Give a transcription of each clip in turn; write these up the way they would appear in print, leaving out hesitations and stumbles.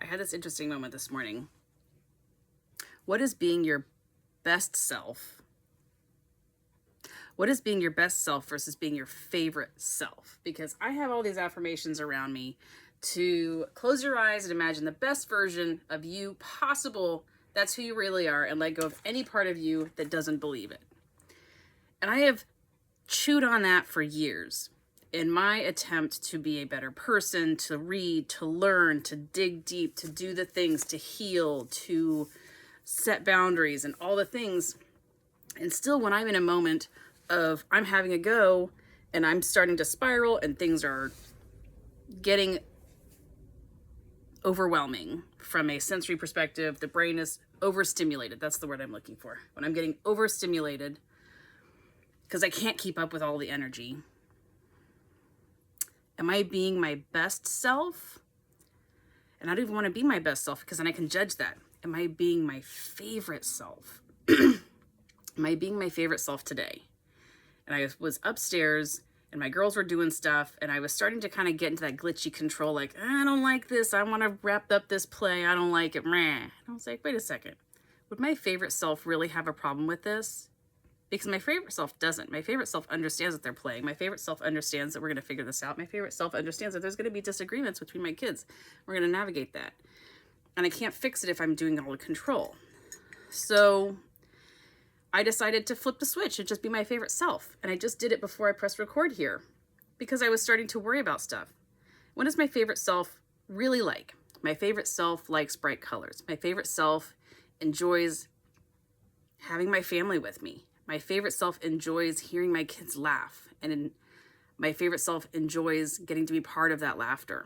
I had this interesting moment this morning. What is being your best self? What is being your best self versus being your favorite self? Because I have all these affirmations around me to close your eyes and imagine the best version of you possible. That's who you really are, and let go of any part of you that doesn't believe it. And I have chewed on that for years in my attempt to be a better person, to read, to learn, to dig deep, to do the things, to heal, to set boundaries and all the things. And still, when I'm in a moment of I'm having a go and I'm starting to spiral and things are getting overwhelming from a sensory perspective, the brain is overstimulated. That's the word I'm looking for. When I'm getting overstimulated because I can't keep up with all the energy. Am I being my best self? And I don't even want to be my best self because then I can judge that. Am I being my favorite self? Am I being my favorite self today? And I was upstairs and my girls were doing stuff and I was starting to kind of get into that glitchy control, like, I don't like this. I want to wrap up this play. I don't like it. And I was like, wait a second. Would my favorite self really have a problem with this? Because my favorite self doesn't. My favorite self understands that they're playing. My favorite self understands that we're going to figure this out. My favorite self understands that there's going to be disagreements between my kids. We're going to navigate that. And I can't fix it if I'm doing all the control. So I decided to flip the switch and just be my favorite self. And I just did it before I pressed record here because I was starting to worry about stuff. What is my favorite self really like? My favorite self likes bright colors. My favorite self enjoys having my family with me. My favorite self enjoys hearing my kids laugh. And my favorite self enjoys getting to be part of that laughter.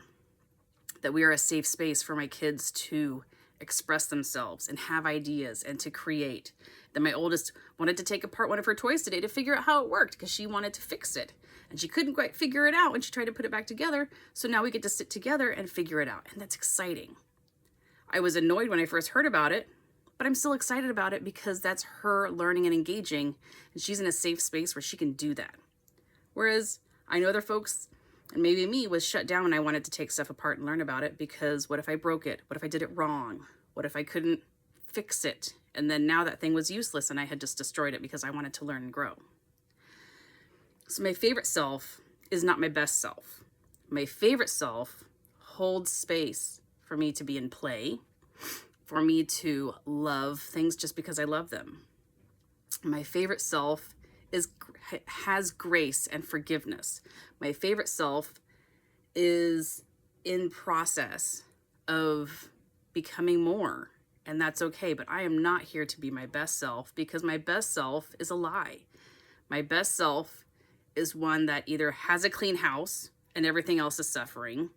That we are a safe space for my kids to express themselves and have ideas and to create. That my oldest wanted to take apart one of her toys today to figure out how it worked because she wanted to fix it. And she couldn't quite figure it out when she tried to put it back together. So now we get to sit together and figure it out. And that's exciting. I was annoyed when I first heard about it, but I'm still excited about it because that's her learning and engaging. And she's in a safe space where she can do that. Whereas I know other folks, and maybe me, was shut down when I wanted to take stuff apart and learn about it because what if I broke it? What if I did it wrong? What if I couldn't fix it? And then now that thing was useless and I had just destroyed it because I wanted to learn and grow. So my favorite self is not my best self. My favorite self holds space for me to be in play, for me to love things just because I love them. My favorite self has grace and forgiveness. My favorite self is in process of becoming more, and that's okay. But I am not here to be my best self because my best self is a lie. My best self is one that either has a clean house and everything else is suffering.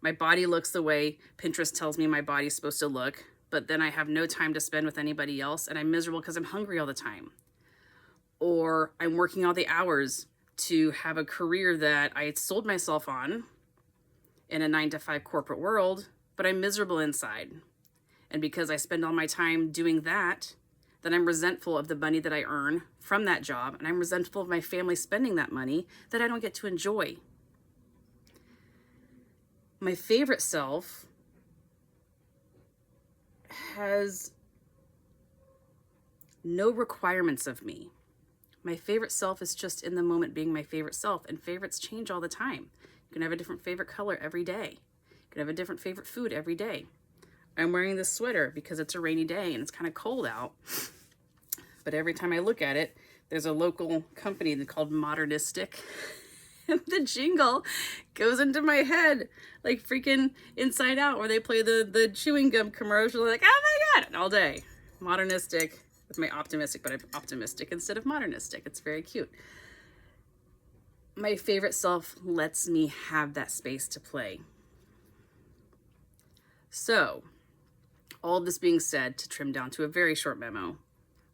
My body looks the way Pinterest tells me my body's supposed to look, but then I have no time to spend with anybody else and I'm miserable because I'm hungry all the time. Or I'm working all the hours to have a career that I had sold myself on in a 9-to-5 corporate world, but I'm miserable inside. And because I spend all my time doing that, then I'm resentful of the money that I earn from that job, and I'm resentful of my family spending that money that I don't get to enjoy. My favorite self has no requirements of me. My favorite self is just in the moment being my favorite self, and favorites change all the time. You can have a different favorite color every day. You can have a different favorite food every day. I'm wearing this sweater because it's a rainy day and it's kind of cold out. But every time I look at it, there's a local company called Modernistic. And the jingle goes into my head like freaking Inside Out, where they play the chewing gum commercial, like, oh my God, all day. Modernistic. With my optimistic, but I'm optimistic instead of modernistic. It's very cute. My favorite self lets me have that space to play. So, all this being said, to trim down to a very short memo,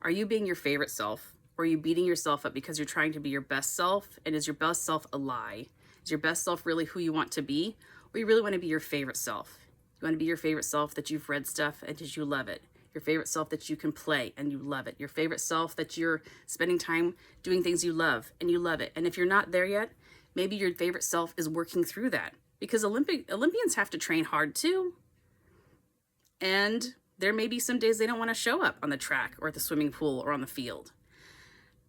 are you being your favorite self? Or are you beating yourself up because you're trying to be your best self? And is your best self a lie? Is your best self really who you want to be? Or you really want to be your favorite self? You want to be your favorite self that you've read stuff and that you love it. Your favorite self that you can play and you love it. Your favorite self that you're spending time doing things you love and you love it. And if you're not there yet, maybe your favorite self is working through that. Because Olympians have to train hard too. And there may be some days they don't want to show up on the track or at the swimming pool or on the field,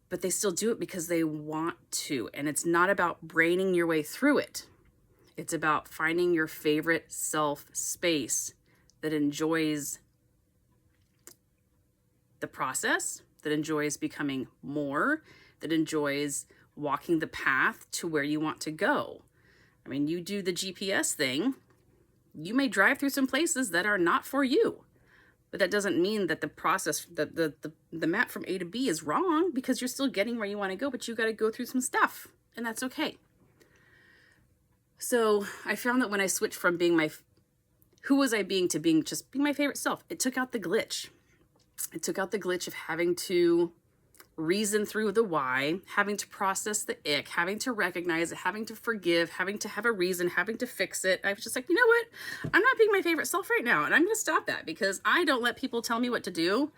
but they still do it because they want to. And it's not about braining your way through it. It's about finding your favorite self space that enjoys the process, that enjoys becoming more, that enjoys walking the path to where you want to go. I mean, you do the GPS thing, you may drive through some places that are not for you, but that doesn't mean that the process, the map from A to B is wrong, because you're still getting where you want to go, but you got to go through some stuff, and that's okay. So I found that when I switched from being who was I being, to being just being my favorite self, it took out the glitch. It took out the glitch of having to reason through the why, having to process the ick, having to recognize it, having to forgive, having to have a reason, having to fix it. I was just like, you know what? I'm not being my favorite self right now, and I'm going to stop that, because I don't let people tell me what to do.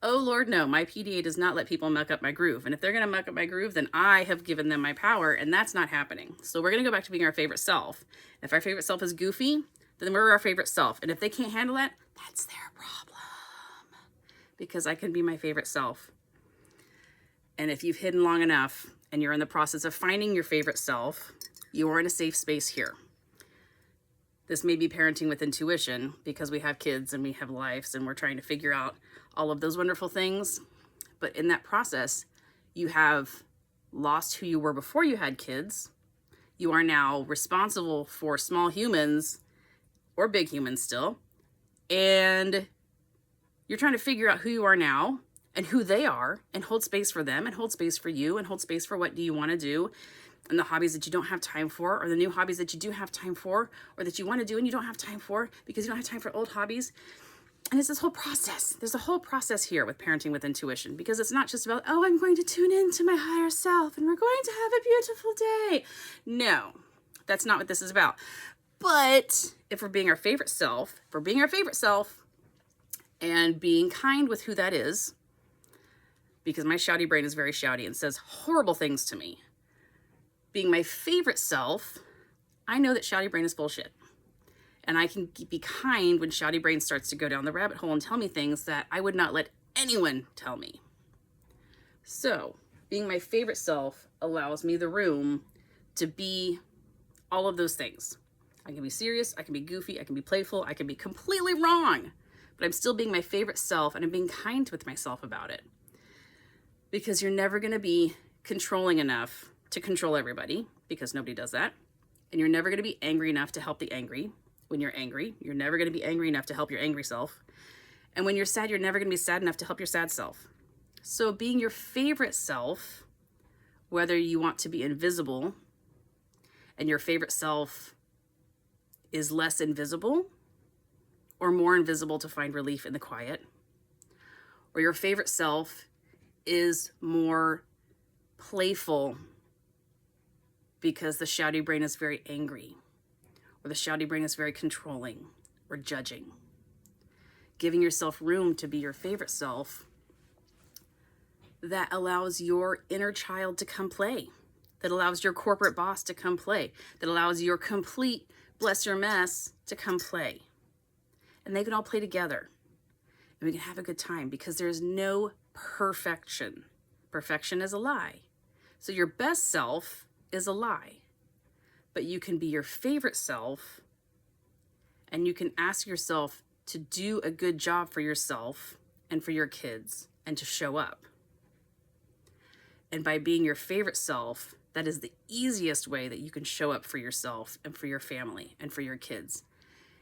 Oh, Lord, no. My PDA does not let people muck up my groove. And if they're going to muck up my groove, then I have given them my power, and that's not happening. So we're going to go back to being our favorite self. If our favorite self is goofy, then we're our favorite self. And if they can't handle that, that's their problem. Because I can be my favorite self. And if you've hidden long enough and you're in the process of finding your favorite self, you are in a safe space here. This may be parenting with intuition, because we have kids and we have lives and we're trying to figure out all of those wonderful things. But in that process, you have lost who you were before you had kids. You are now responsible for small humans, or big humans still. And you're trying to figure out who you are now and who they are, and hold space for them, and hold space for you, and hold space for what do you want to do, and the hobbies that you don't have time for, or the new hobbies that you do have time for, or that you want to do and you don't have time for because you don't have time for old hobbies. And it's this whole process. There's a whole process here with parenting with intuition, because it's not just about, oh, I'm going to tune into my higher self and we're going to have a beautiful day. No, that's not what this is about. But if we're being our favorite self, and being kind with who that is, because my shouty brain is very shouty and says horrible things to me. Being my favorite self, I know that shouty brain is bullshit. And I can be kind when shouty brain starts to go down the rabbit hole and tell me things that I would not let anyone tell me. So, being my favorite self allows me the room to be all of those things. I can be serious, I can be goofy, I can be playful, I can be completely wrong, but I'm still being my favorite self, and I'm being kind with myself about it. Because you're never going to be controlling enough to control everybody, because nobody does that. And you're never going to be angry enough to help the angry. When you're angry, you're never going to be angry enough to help your angry self. And when you're sad, you're never going to be sad enough to help your sad self. So being your favorite self, whether you want to be invisible and your favorite self is less invisible or more invisible to find relief in the quiet, or your favorite self is more playful because the shouty brain is very angry, or the shouty brain is very controlling or judging. Giving yourself room to be your favorite self, that allows your inner child to come play, that allows your corporate boss to come play, that allows your complete bless your mess to come play. And they can all play together, and we can have a good time, because there's no perfection. Perfection is a lie. So your best self is a lie, but you can be your favorite self, and you can ask yourself to do a good job for yourself and for your kids, and to show up. And by being your favorite self, that is the easiest way that you can show up for yourself and for your family and for your kids.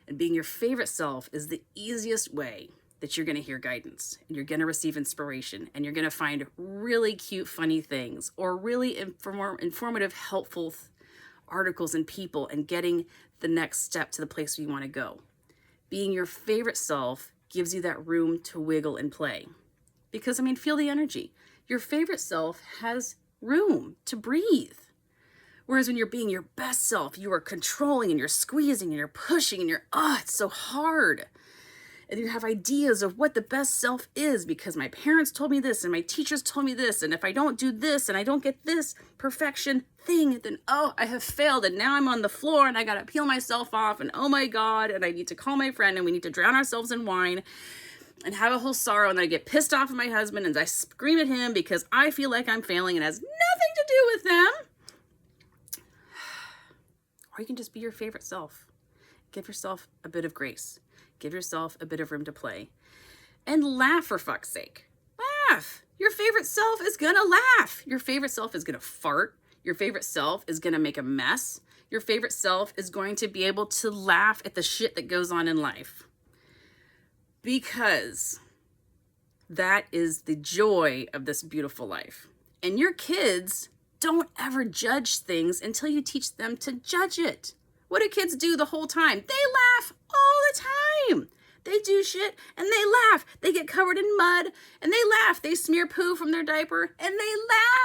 And being your favorite self is the easiest way that you're going to hear guidance, and you're going to receive inspiration, and you're going to find really cute, funny things, or really informative, helpful articles and people, and getting the next step to the place where you want to go. Being your favorite self gives you that room to wiggle and play. Because, feel the energy. Your favorite self has room to breathe. Whereas when you're being your best self, you are controlling, and you're squeezing, and you're pushing, and it's so hard. and you have ideas of what the best self is because my parents told me this and my teachers told me this, and if I don't do this and I don't get this perfection thing, then oh, I have failed, and now I'm on the floor and I gotta peel myself off, and oh my God, and I need to call my friend and we need to drown ourselves in wine and have a whole sorrow, and then I get pissed off at my husband and I scream at him because I feel like I'm failing and it has nothing to do with them. Or you can just be your favorite self. Give yourself a bit of grace. Give yourself a bit of room to play. And laugh, for fuck's sake. Laugh. Your favorite self is gonna laugh. Your favorite self is gonna fart. Your favorite self is gonna make a mess. Your favorite self is going to be able to laugh at the shit that goes on in life. Because that is the joy of this beautiful life. And your kids don't ever judge things until you teach them to judge it. What do kids do the whole time? They laugh all the time. They do shit and they laugh. They get covered in mud and they laugh. They smear poo from their diaper and they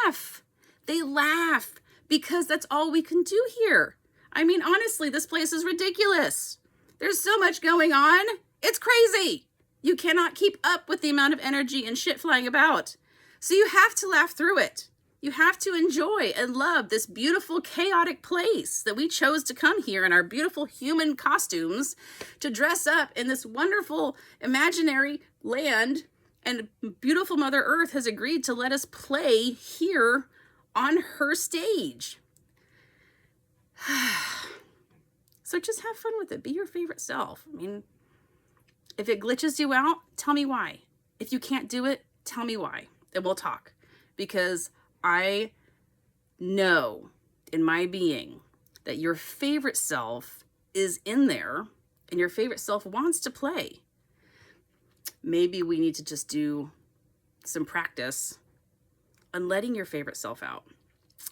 laugh. They laugh because that's all we can do here. I mean, honestly, this place is ridiculous. There's so much going on. It's crazy. You cannot keep up with the amount of energy and shit flying about. So you have to laugh through it. You have to enjoy and love this beautiful, chaotic place that we chose to come here in our beautiful human costumes to dress up in this wonderful imaginary land, and beautiful Mother Earth has agreed to let us play here on her stage. So just have fun with it. Be your favorite self. I mean, if it glitches you out, tell me why. If you can't do it, tell me why, and we'll talk. Because I know in my being that your favorite self is in there and your favorite self wants to play. Maybe we need to just do some practice on letting your favorite self out.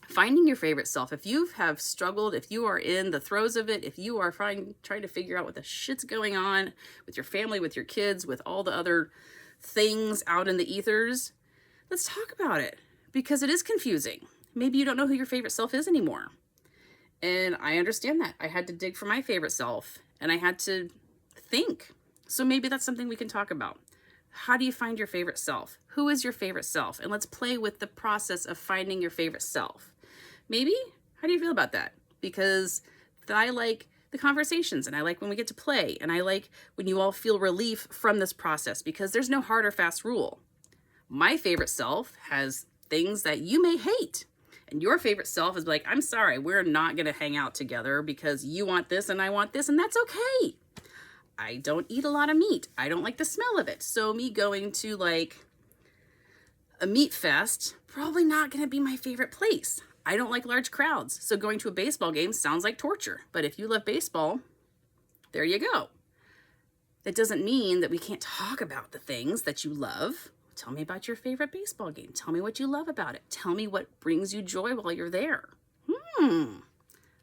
Finding your favorite self. If you have struggled, if you are in the throes of it, if you are trying to figure out what the shit's going on with your family, with your kids, with all the other things out in the ethers, let's talk about it. Because it is confusing. Maybe you don't know who your favorite self is anymore. And I understand that. I had to dig for my favorite self and I had to think. So maybe that's something we can talk about. How do you find your favorite self? Who is your favorite self? And let's play with the process of finding your favorite self. Maybe, how do you feel about that? Because I like the conversations and I like when we get to play and I like when you all feel relief from this process because there's no hard or fast rule. My favorite self has things that you may hate. And your favorite self is like, I'm sorry, we're not going to hang out together because you want this and I want this, and that's okay. I don't eat a lot of meat. I don't like the smell of it. So me going to like a meat fest, probably not going to be my favorite place. I don't like large crowds. So going to a baseball game sounds like torture. But if you love baseball, there you go. That doesn't mean that we can't talk about the things that you love. Tell me about your favorite baseball game. Tell me what you love about it. Tell me what brings you joy while you're there.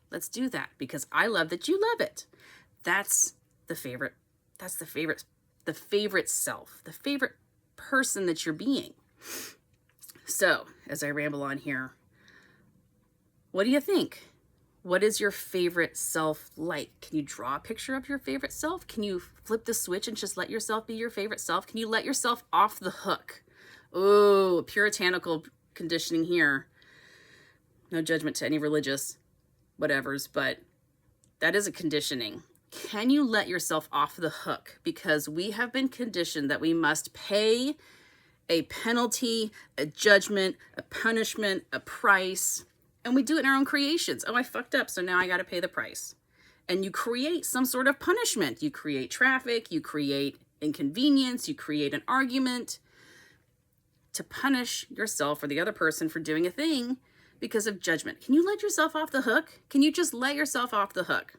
Let's do that because I love that you love it. That's the favorite. That's the favorite self, the favorite person that you're being. So as I ramble on here, what do you think? What is your favorite self like? Can you draw a picture of your favorite self? Can you flip the switch and just let yourself be your favorite self? Can you let yourself off the hook? Oh, puritanical conditioning here. No judgment to any religious whatevers, but that is a conditioning. Can you let yourself off the hook? Because we have been conditioned that we must pay a penalty, a judgment, a punishment, a price. And we do it in our own creations. Oh, I fucked up, so now I got to pay the price. And you create some sort of punishment. You create traffic, you create inconvenience, you create an argument to punish yourself or the other person for doing a thing because of judgment. Can you let yourself off the hook? Can you just let yourself off the hook?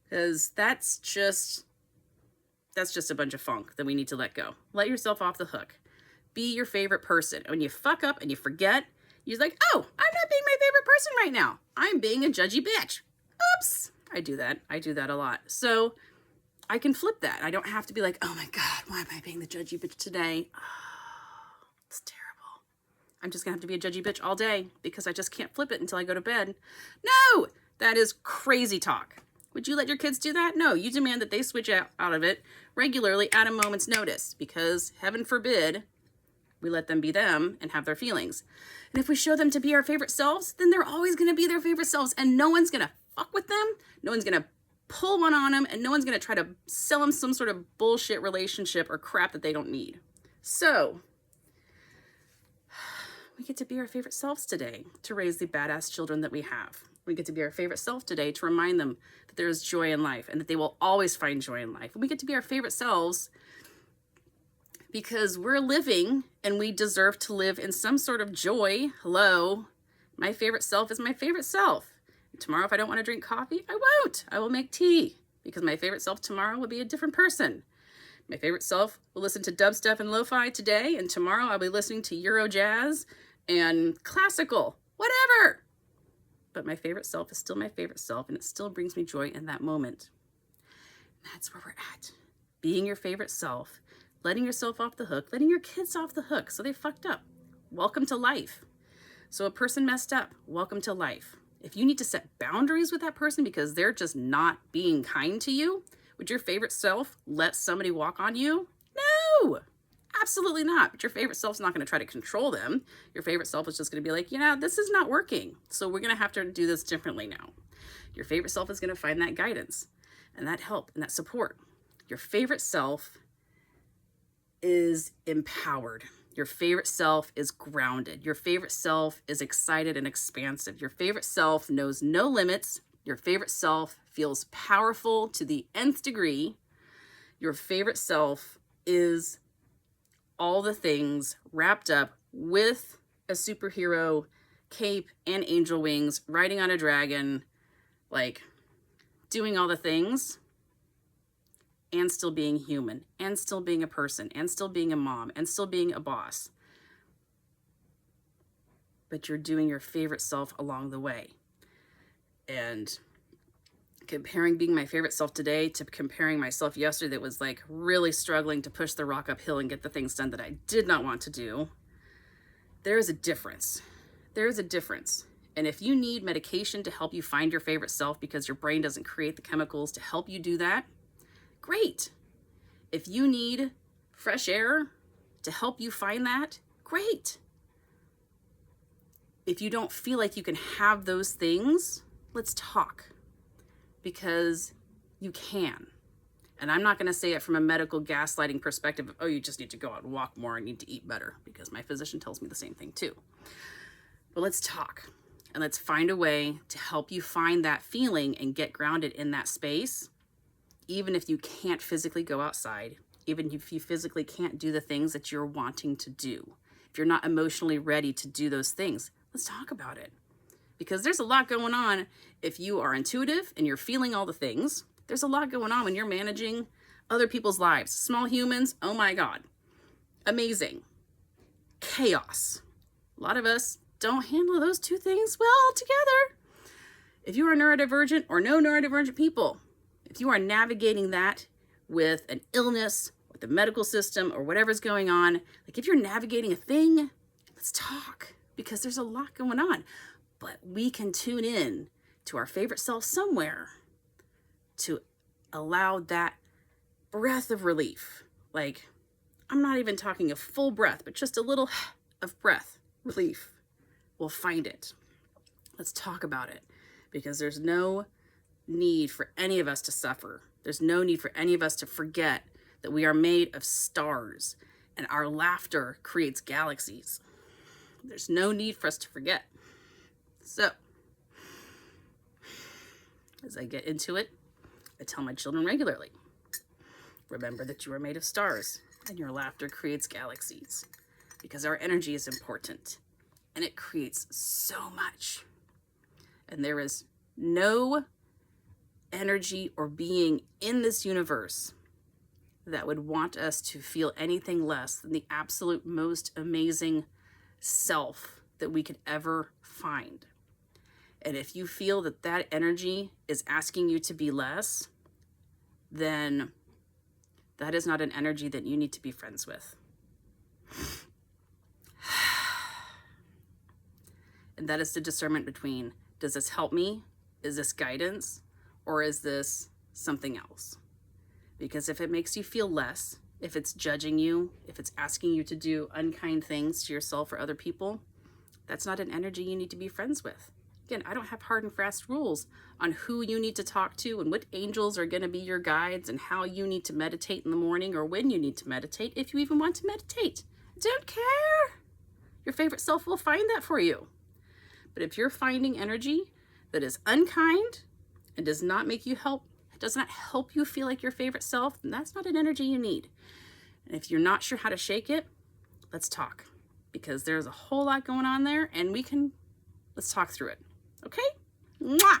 Because that's just a bunch of funk that we need to let go. Let yourself off the hook. Be your favorite person. When you fuck up and you forget, you're like, oh, I'm not being my favorite person right now. I'm being a judgy bitch. Oops. I do that. I do that a lot. So I can flip that. I don't have to be like, oh my God, why am I being the judgy bitch today? Oh, it's terrible. I'm just going to have to be a judgy bitch all day because I just can't flip it until I go to bed. No, that is crazy talk. Would you let your kids do that? No, you demand that they switch out of it regularly at a moment's notice, because heaven forbid we let them be them and have their feelings. And if we show them to be our favorite selves, then they're always going to be their favorite selves, and no one's going to fuck with them. No one's going to pull one on them, and no one's going to try to sell them some sort of bullshit relationship or crap that they don't need. So we get to be our favorite selves today to raise the badass children that we have. We get to be our favorite self today to remind them that there is joy in life and that they will always find joy in life. And we get to be our favorite selves because we're living and we deserve to live in some sort of joy. Hello, my favorite self is my favorite self. And tomorrow, if I don't want to drink coffee, I won't. I will make tea, because my favorite self tomorrow will be a different person. My favorite self will listen to dubstep and lo-fi today, and tomorrow I'll be listening to Euro jazz and classical, whatever. But my favorite self is still my favorite self, and it still brings me joy in that moment. That's where we're at. Being your favorite self, letting yourself off the hook, letting your kids off the hook so they fucked up. Welcome to life. So a person messed up, welcome to life. If you need to set boundaries with that person because they're just not being kind to you, would your favorite self let somebody walk on you? No, absolutely not. But your favorite self's not going to try to control them. Your favorite self is just going to be like, this is not working. So we're going to have to do this differently now. Your favorite self is going to find that guidance and that help and that support. Your favorite self is empowered. Your favorite self is grounded. Your favorite self is excited and expansive. Your favorite self knows no limits. Your favorite self feels powerful to the nth degree. Your favorite self is all the things wrapped up with a superhero cape and angel wings, riding on a dragon, like doing all the things, and still being human, and still being a person, and still being a mom, and still being a boss. But you're doing your favorite self along the way. And comparing being my favorite self today to comparing myself yesterday that was like really struggling to push the rock uphill and get the things done that I did not want to do, there is a difference. There is a difference. And if you need medication to help you find your favorite self because your brain doesn't create the chemicals to help you do that, great. If you need fresh air to help you find that, great. If you don't feel like you can have those things, let's talk, because you can. And I'm not going to say it from a medical gaslighting perspective of, oh, you just need to go out and walk more and need to eat better, because my physician tells me the same thing too. But let's talk and let's find a way to help you find that feeling and get grounded in that space. Even if you can't physically go outside, even if you physically can't do the things that you're wanting to do, if you're not emotionally ready to do those things, let's talk about it. Because there's a lot going on if you are intuitive and you're feeling all the things. There's a lot going on when you're managing other people's lives. Small humans, oh my God, amazing. Chaos. A lot of us don't handle those two things well together. If you are neurodivergent or no neurodivergent people, if you are navigating that with an illness, with the medical system, or whatever's going on, like if you're navigating a thing, let's talk, because there's a lot going on. But we can tune in to our favorite self somewhere to allow that breath of relief. Like, I'm not even talking a full breath, but just a little of breath relief. We'll find it. Let's talk about it, because there's no need for any of us to suffer. There's no need for any of us to forget that we are made of stars and our laughter creates galaxies. There's no need for us to forget. So, as I get into it, I tell my children regularly, remember that you are made of stars and your laughter creates galaxies, because our energy is important and it creates so much. And there is no energy or being in this universe that would want us to feel anything less than the absolute most amazing self that we could ever find. And if you feel that that energy is asking you to be less, then that is not an energy that you need to be friends with. And that is the discernment between, does this help me? Is this guidance? or is this something else? Because if it makes you feel less, if it's judging you, if it's asking you to do unkind things to yourself or other people, that's not an energy you need to be friends with. Again, I don't have hard and fast rules on who you need to talk to and what angels are going to be your guides and how you need to meditate in the morning or when you need to meditate, if you even want to meditate. Don't care. Your favorite self will find that for you. But if you're finding energy that is unkind and does not help you feel like your favorite self, then that's not an energy you need. And if you're not sure how to shake it, let's talk, because there's a whole lot going on there, and let's talk through it. Okay? Mwah!